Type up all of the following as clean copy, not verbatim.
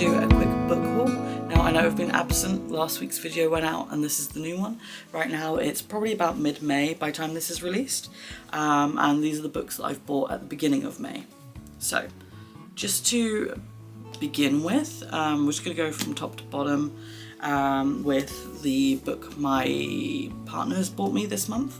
do a quick book haul. Now I know I've been absent, last week's video went out and this is the new one. Right now it's probably about mid-May by the time this is released, and these are the books that I've bought at the beginning of May. So just to begin with, we're just going to go from top to bottom with the book my partner has bought me this month.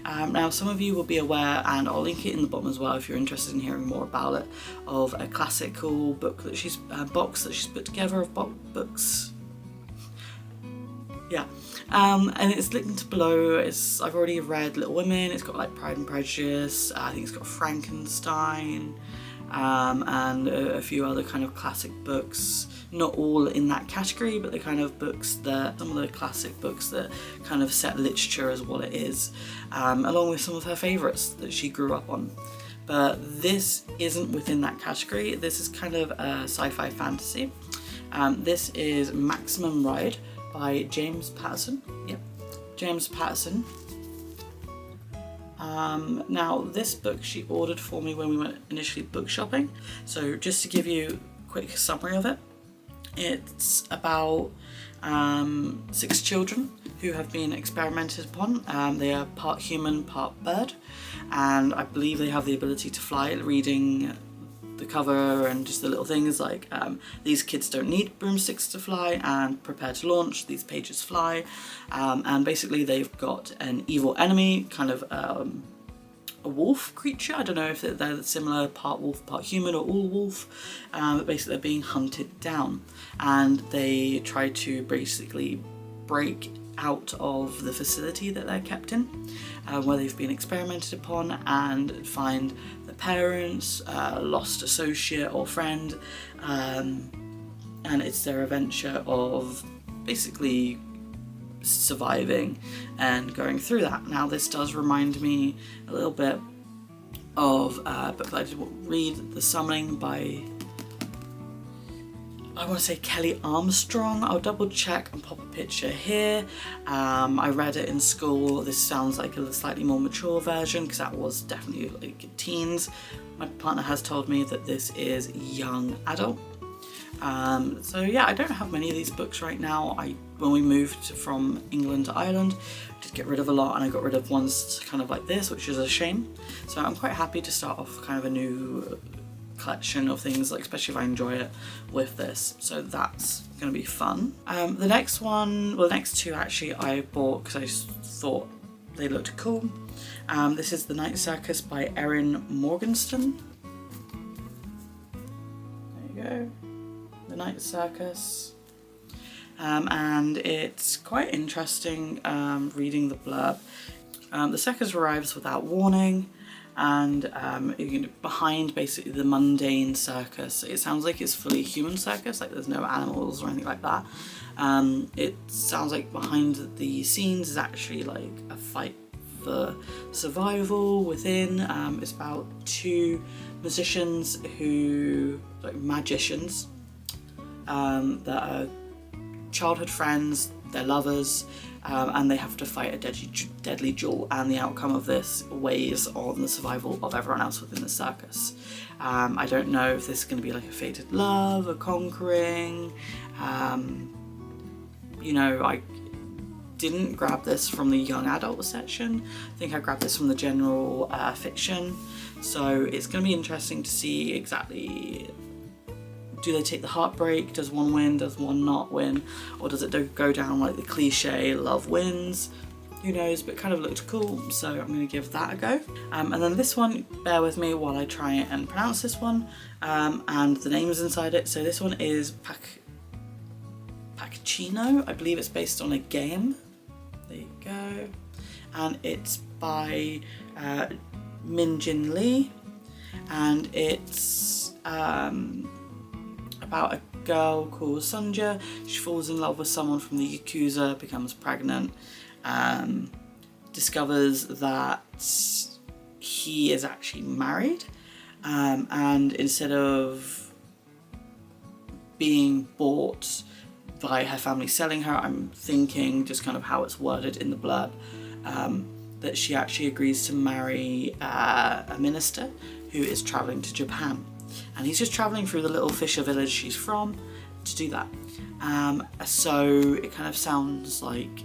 Now some of you will be aware, and I'll link it in the bottom as well if you're interested in hearing more about it, of a classical book that she's box that she's put together of books. Yeah, and it's linked below. I've already read Little Women. It's got like Pride and Prejudice. I think it's got Frankenstein, and a few other kind of classic books. Not all in that category, but the kind of books that, some of the classic books that kind of set literature as what it is, along with some of her favourites that she grew up on. But this isn't within that category. This is kind of a sci-fi fantasy. This is Maximum Ride by James Patterson. Yep, James Patterson. Now this book she ordered for me when we went initially book shopping. So just to give you a quick summary of it. It's about 6 children who have been experimented upon. They are part human, part bird, and I believe they have the ability to fly. Reading the cover and just the little things like these kids don't need broomsticks to fly, and prepare to launch, these pages fly, and basically they've got an evil enemy, kind of a wolf creature. I don't know if they're similar, part wolf, part human, or all wolf, but basically they're being hunted down, and they try to basically break out of the facility that they're kept in, where they've been experimented upon, and find the parents, lost associate or friend, and it's their adventure of basically surviving and going through that. Now this does remind me a little bit of a book that I did read, The Summoning by, I want to say Kelly Armstrong. I'll double check and pop a picture here. I read it in school. This sounds like a slightly more mature version because that was definitely like teens. My partner has told me that this is young adult. So yeah, I don't have many of these books right now. When we moved from England to Ireland, I did get rid of a lot, and I got rid of ones kind of like this, which is a shame. So I'm quite happy to start off kind of a new collection of things, like especially if I enjoy it, with this. So that's going to be fun. The next one, well the next two actually I bought because I thought they looked cool. This is The Night Circus by Erin Morgenstern. There you go. The Night Circus, and it's quite interesting reading the blurb. The circus arrives without warning, and behind basically the mundane circus. It sounds like it's fully human circus, like there's no animals or anything like that. It sounds like behind the scenes is actually like a fight for survival within. It's about 2 musicians who, like magicians, that are childhood friends, they're lovers, and they have to fight a deadly duel, and the outcome of this weighs on the survival of everyone else within the circus. I don't know if this is going to be like a fated love, a conquering, you know, I didn't grab this from the young adult section. I think I grabbed this from the general fiction, so it's going to be interesting to see exactly, do they take the heartbreak? Does one win? Does one not win? Or does it go down like the cliche, love wins? Who knows, but it kind of looked cool, so I'm going to give that a go. And then this one, bear with me while I try and pronounce this one, and the names inside it. So this one is Pacchino. I believe it's based on a game. There you go. And it's by Min Jin Lee, and it's about a girl called Sunja. She falls in love with someone from the Yakuza, becomes pregnant, discovers that he is actually married, and instead of being bought by her family selling her, I'm thinking just kind of how it's worded in the blurb, that she actually agrees to marry a minister who is travelling to Japan. And he's just travelling through the little fisher village she's from, to do that. So it kind of sounds like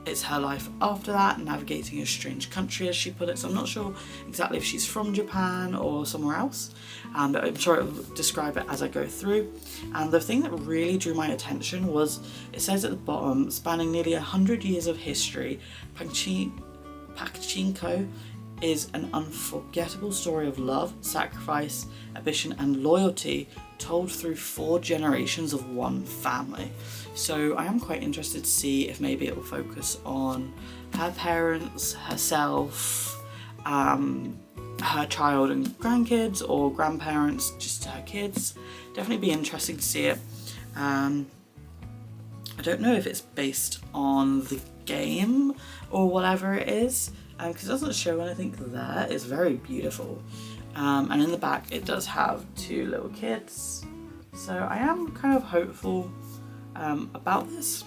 it's her life after that, navigating a strange country, as she put it. So I'm not sure exactly if she's from Japan or somewhere else, but I'm sure it will describe it as I go through. And the thing that really drew my attention was, it says at the bottom, spanning nearly 100 years of history, Pachinko is an unforgettable story of love, sacrifice, ambition and loyalty, told through 4 generations of one family. So I am quite interested to see if maybe it will focus on her parents, herself, her child and grandkids, or grandparents just to her kids. Definitely be interesting to see it. I don't know if it's based on the game or whatever it is, because it doesn't show anything there. It's very beautiful. And in the back it does have 2 little kids. So I am kind of hopeful about this.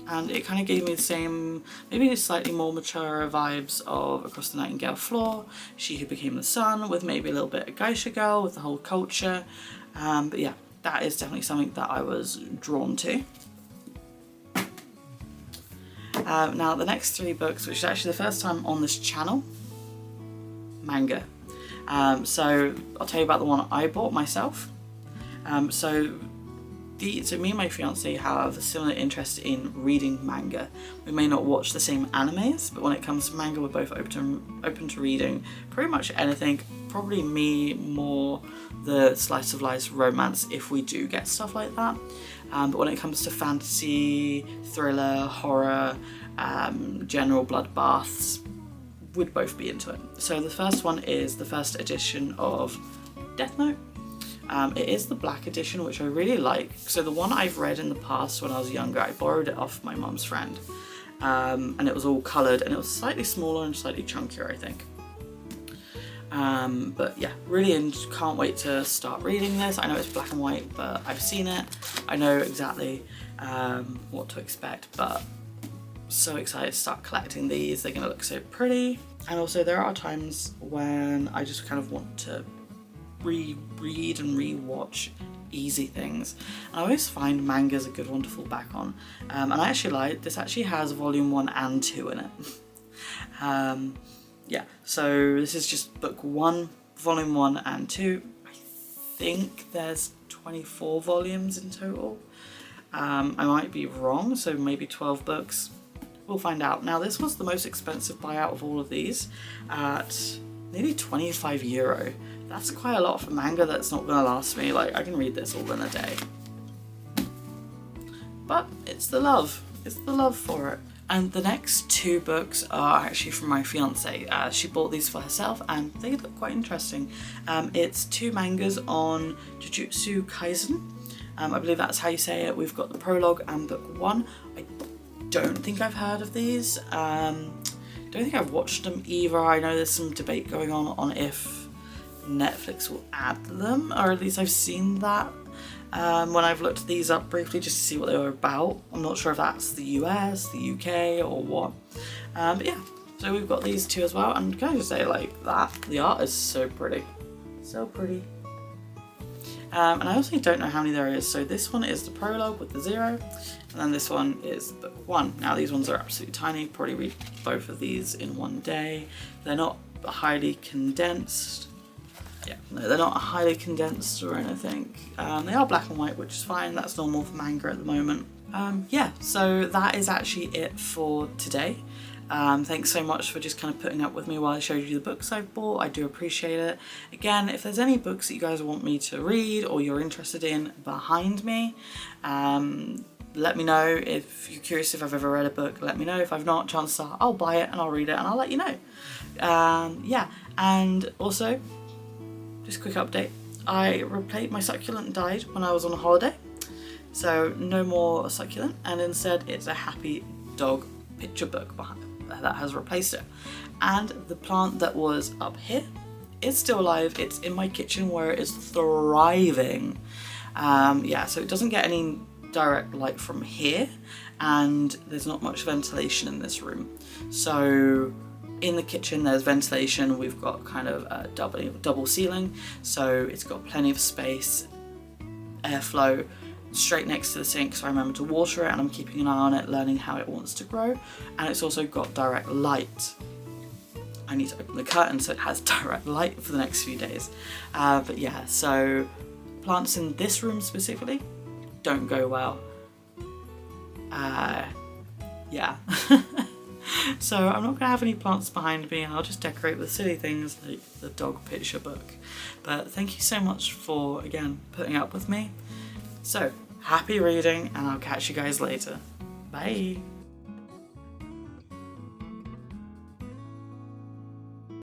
And it kind of gave me the same, maybe slightly more mature vibes of Across the Nightingale Floor, She Who Became the Sun, with maybe a little bit of Geisha Girl with the whole culture. But yeah, that is definitely something that I was drawn to. Now the next 3 books, which is actually the first time on this channel, manga. So I'll tell you about the one I bought myself. So me and my fiance have a similar interest in reading manga. We may not watch the same animes, but when it comes to manga, we're both open to reading pretty much anything. Probably me more the slice of life romance if we do get stuff like that. But when it comes to fantasy, thriller, horror, general bloodbaths, we'd both be into it. So the first one is the first edition of Death Note. It is the black edition, which I really like. So the one I've read in the past when I was younger, I borrowed it off my mum's friend. And it was all coloured, and it was slightly smaller and slightly chunkier, I think. But yeah, really can't wait to start reading this. I know it's black and white, but I've seen it. I know exactly what to expect, but so excited to start collecting these. They're gonna look so pretty. And also there are times when I just kind of want to reread and rewatch easy things. And I always find manga's a good one to fall back on. And I actually like, this actually has volume 1 and 2 in it. Yeah, so this is just book 1, volume 1 and 2. I think there's 24 volumes in total. I might be wrong, so maybe 12 books. We'll find out. Now this was the most expensive buy out of all of these at nearly €25. That's quite a lot for manga that's not gonna last me. Like, I can read this all in a day. But it's the love. It's the love for it. And the next 2 books are actually from my fiance. She bought these for herself and they look quite interesting. It's 2 mangas on Jujutsu Kaisen. I believe that's how you say it. We've got the prologue and book 1. I don't think I've heard of these. Don't think I've watched them either. I know there's some debate going on if Netflix will add them, or at least I've seen that when I've looked these up briefly just to see what they were about. I'm not sure if that's the US, the UK or what. But yeah, so we've got these 2 as well, and can I just say, like, that the art is so pretty. So pretty. And I also don't know how many there is. So this one is the prologue with the 0, and then this one is book 1. Now these ones are absolutely tiny. Probably read both of these in one day. They're not highly condensed. Yeah, no, they're not highly condensed or anything. They are black and white, which is fine. That's normal for manga at the moment. Yeah, so that is actually it for today. Thanks so much for just kind of putting up with me while I showed you the books I've bought. I do appreciate it. Again, if there's any books that you guys want me to read or you're interested in behind me, let me know. If you're curious if I've ever read a book, let me know. If I've not, chances are I'll buy it and I'll read it and I'll let you know. Yeah, and also, just a quick update. My succulent died when I was on a holiday. So no more succulent, and instead it's a happy dog picture book behind it that has replaced it. And the plant that was up here is still alive. It's in my kitchen where it is thriving. Yeah, so it doesn't get any direct light from here, and there's not much ventilation in this room. So in the kitchen there's ventilation. We've got kind of a double ceiling, so it's got plenty of space. airflow straight next to the sink, so I remember to water it, and I'm keeping an eye on it, learning how it wants to grow. And it's also got direct light. I need to open the curtain so it has direct light for the next few days. But yeah, so plants in this room specifically don't go well. Yeah. So I'm not gonna have any plants behind me. I'll just decorate with silly things like the dog picture book. But thank you so much for, again, putting up with me. So happy reading, and I'll catch you guys later. Bye.